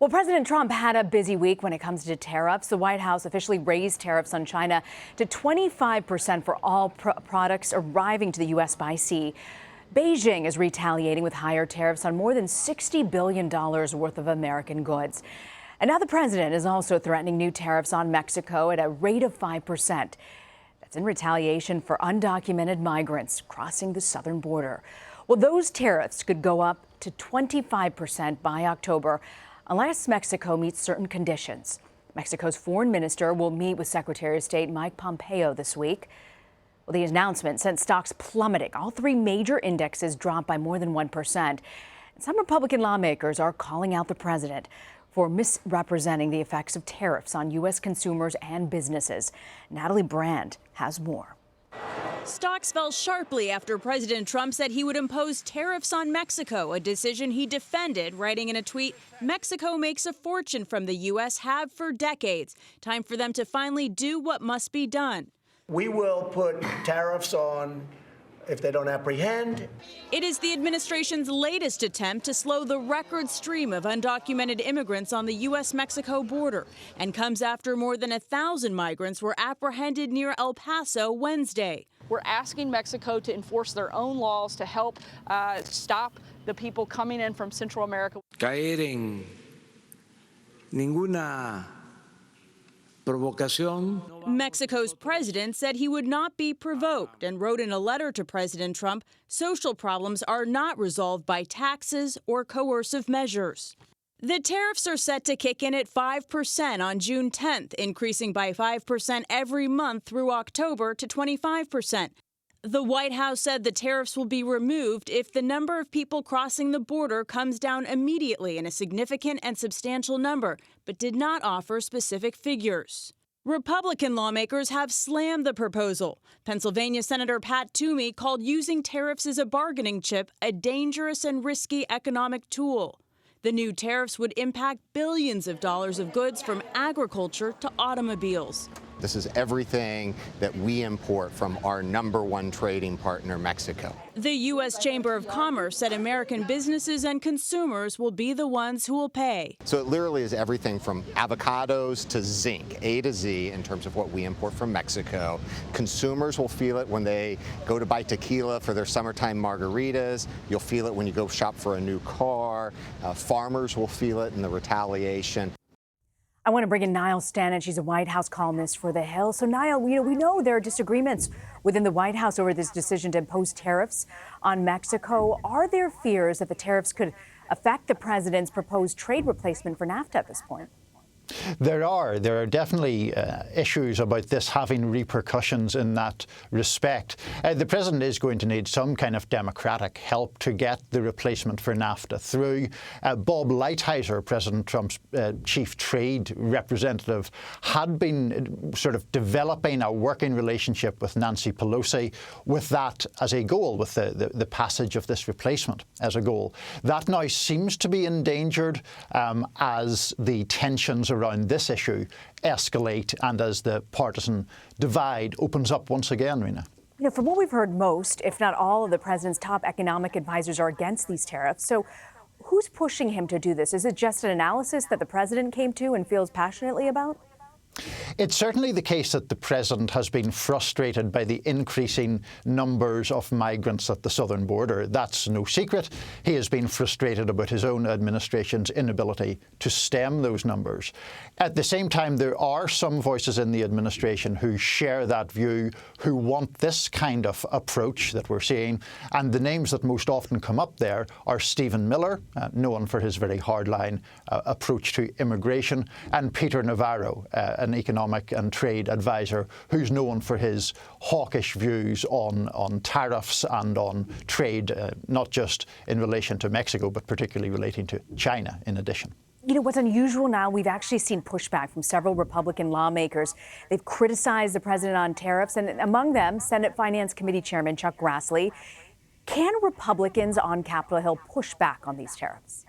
Well, President Trump had a busy week when it comes to tariffs. The White House officially raised tariffs on China to 25% for all products arriving to the U.S. by sea. Beijing is retaliating with higher tariffs on more than $60 billion worth of American goods. And now the president is also threatening new tariffs on Mexico at a rate of 5%. That's in retaliation for undocumented migrants crossing the southern border. Well, those tariffs could go up to 25% by October, unless Mexico meets certain conditions. Mexico's foreign minister will meet with Secretary of State Mike Pompeo this week. Well, the announcement sent stocks plummeting. All three major indexes dropped by more than 1%. And some Republican lawmakers are calling out the president for misrepresenting the effects of tariffs on U.S. consumers and businesses. Natalie Brand has more. Stocks fell sharply after President Trump said he would impose tariffs on Mexico, a decision he defended, writing in a tweet, "Mexico makes a fortune from the U.S., have for decades. Time for them to finally do what must be done." We will put tariffs on if they don't apprehend. It is the administration's latest attempt to slow the record stream of undocumented immigrants on the U.S.-Mexico border, and comes after more than 1,000 migrants were apprehended near El Paso Wednesday. We're asking Mexico to enforce their own laws to help stop the people coming in from Central America. Caer en ninguna provocación. Mexico's president said he would not be provoked and wrote in a letter to President Trump, social problems are not resolved by taxes or coercive measures. The tariffs are set to kick in at 5% on June 10th, increasing by 5% every month through October to 25%. The White House said the tariffs will be removed if the number of people crossing the border comes down immediately in a significant and substantial number, but did not offer specific figures. Republican lawmakers have slammed the proposal. Pennsylvania Senator Pat Toomey called using tariffs as a bargaining chip a dangerous and risky economic tool. The new tariffs would impact billions of dollars of goods from agriculture to automobiles. This is everything that we import from our #1 trading partner, Mexico. The U.S. Chamber of Commerce said American businesses and consumers will be the ones who will pay. So it literally is everything from avocados to zinc, A to Z, in terms of what we import from Mexico. Consumers will feel it when they go to buy tequila for their summertime margaritas. You'll feel it when you go shop for a new car. Farmers will feel it in the retaliation. I want to bring in Niall Stanage. He's a White House columnist for The Hill. So, Niall, we know there are disagreements within the White House over this decision to impose tariffs on Mexico. Are there fears that the tariffs could affect the president's proposed trade replacement for NAFTA at this point? There are definitely issues about this having repercussions in that respect. The president is going to need some kind of democratic help to get the replacement for NAFTA through. Bob Lighthizer, President Trump's chief trade representative, had been sort of developing a working relationship with Nancy Pelosi with that as a goal, with the passage of this replacement as a goal. That now seems to be endangered as the tensions around this issue escalate and as the partisan divide opens up once again, Rena. You know, from what we've heard, most, if not all, of the president's top economic advisors are against these tariffs. So who's pushing him to do this? Is it just an analysis that the president came to and feels passionately about? It's certainly the case that the president has been frustrated by the increasing numbers of migrants at the southern border. That's no secret. He has been frustrated about his own administration's inability to stem those numbers. At the same time, there are some voices in the administration who share that view, who want this kind of approach that we're seeing. And the names that most often come up there are Stephen Miller, known for his very hardline approach to immigration, and Peter Navarro, an economic and trade advisor who's known for his hawkish views on tariffs and on trade, not just in relation to Mexico, but particularly relating to China in addition. You know, what's unusual now, we've actually seen pushback from several Republican lawmakers. They've criticized the president on tariffs, and among them, Senate Finance Committee Chairman Chuck Grassley. Can Republicans on Capitol Hill push back on these tariffs?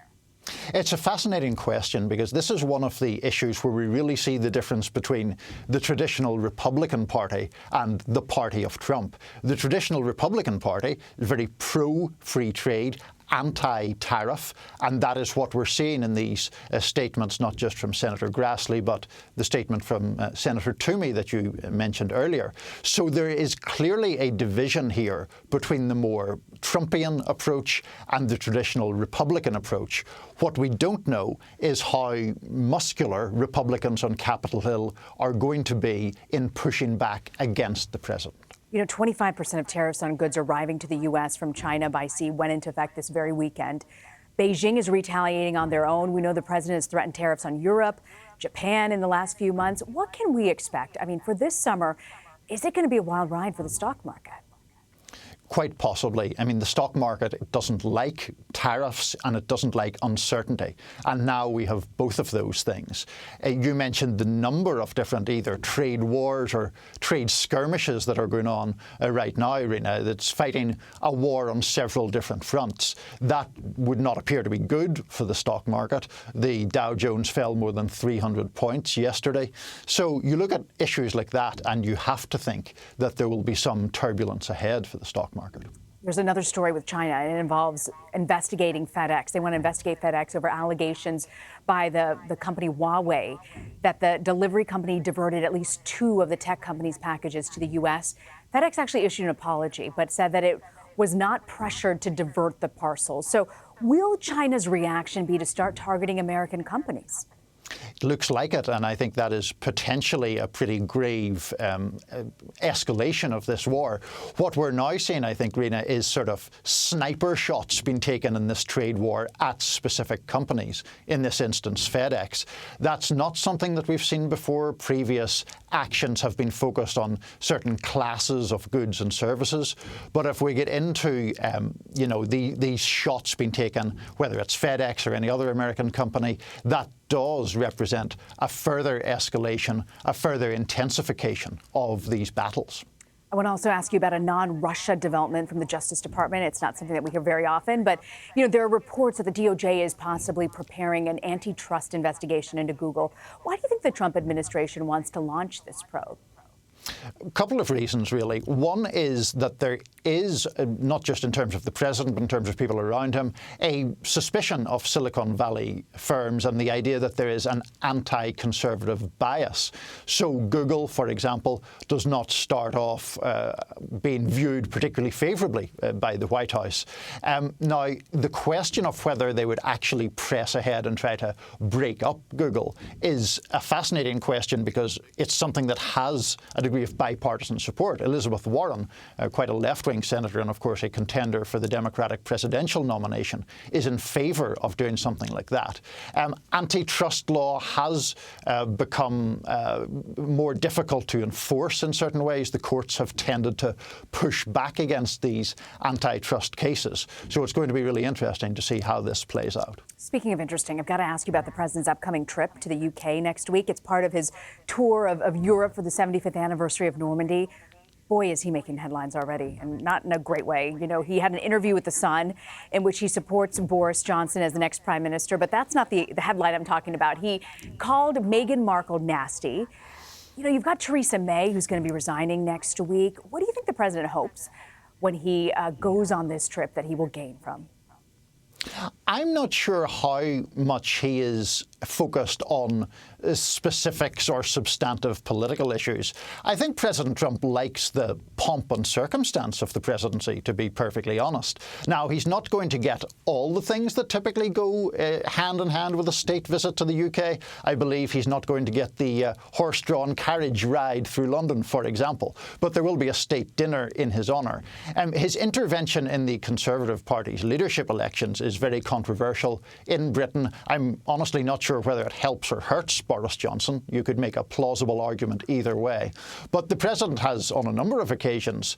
It's a fascinating question because this is one of the issues where we really see the difference between the traditional Republican Party and the party of Trump. The traditional Republican Party is very pro-free trade, anti-tariff, and that is what we're seeing in these statements, not just from Senator Grassley, but the statement from Senator Toomey that you mentioned earlier. So there is clearly a division here between the more Trumpian approach and the traditional Republican approach. What we don't know is how muscular Republicans on Capitol Hill are going to be in pushing back against the president. 25% of tariffs on goods arriving to the U.S. from China by sea went into effect this very weekend. Beijing is retaliating on their own. We know the president has threatened tariffs on Europe, Japan in the last few months. What can we expect? I mean, for this summer, is it going to be a wild ride for the stock market? Quite possibly. I mean, the stock market doesn't like tariffs and it doesn't like uncertainty. And now we have both of those things. You mentioned the number of different either trade wars or trade skirmishes that are going on right now, Rena. That's fighting a war on several different fronts. That would not appear to be good for the stock market. The Dow Jones fell more than 300 points yesterday. So you look at issues like that and you have to think that there will be some turbulence ahead for the stock market. There's another story with China, and it involves investigating FedEx. They want to investigate FedEx over allegations by the company Huawei that the delivery company diverted at least 2 of the tech company's packages to the U.S. FedEx actually issued an apology, but said that it was not pressured to divert the parcels. So will China's reaction be to start targeting American companies? It looks like it, and I think that is potentially a pretty grave escalation of this war. What we're now seeing, I think, Rena, is sort of sniper shots being taken in this trade war at specific companies, in this instance FedEx. That's not something that we've seen before. Previous actions have been focused on certain classes of goods and services. But if we get into, these shots being taken, whether it's FedEx or any other American company, that does represent a further escalation, a further intensification of these battles. I want to also ask you about a non-Russia development from the Justice Department. It's not something that we hear very often, but there are reports that the DOJ is possibly preparing an antitrust investigation into Google. Why do you think the Trump administration wants to launch this probe? A couple of reasons, really. One is that there is, not just in terms of the president, but in terms of people around him, a suspicion of Silicon Valley firms and the idea that there is an anti-conservative bias. So Google, for example, does not start off being viewed particularly favourably by the White House. Now, the question of whether they would actually press ahead and try to break up Google is a fascinating question, because it's something that has a degree of bipartisan support. Elizabeth Warren, quite a left-wing senator and of course a contender for the Democratic presidential nomination, is in favour of doing something like that. Antitrust law has become more difficult to enforce in certain ways. The courts have tended to push back against these antitrust cases. So it's going to be really interesting to see how this plays out. Speaking of interesting, I've got to ask you about the president's upcoming trip to the UK next week. It's part of his tour of Europe for the 75th anniversary of Normandy. Boy, is he making headlines already, and not in a great way. He had an interview with The Sun in which he supports Boris Johnson as the next prime minister, but that's not the headline I'm talking about. He called Meghan Markle nasty. You've got Theresa May, who's going to be resigning next week. What do you think the president hopes when he goes on this trip that he will gain from? I'm not sure how much he is focused on specifics or substantive political issues. I think President Trump likes the pomp and circumstance of the presidency, to be perfectly honest. Now, he's not going to get all the things that typically go hand in hand with a state visit to the UK. I believe he's not going to get the horse-drawn carriage ride through London, for example. But there will be a state dinner in his honour. His intervention in the Conservative Party's leadership elections is very controversial in Britain. I'm honestly not sure whether it helps or hurts Boris Johnson. You could make a plausible argument either way. But the president has, on a number of occasions,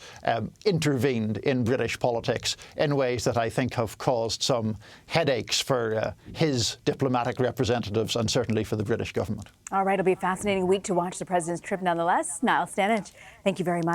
intervened in British politics in ways that I think have caused some headaches for his diplomatic representatives and certainly for the British government. All right, it'll be a fascinating week to watch the president's trip nonetheless. Niall, Stanage, thank you very much.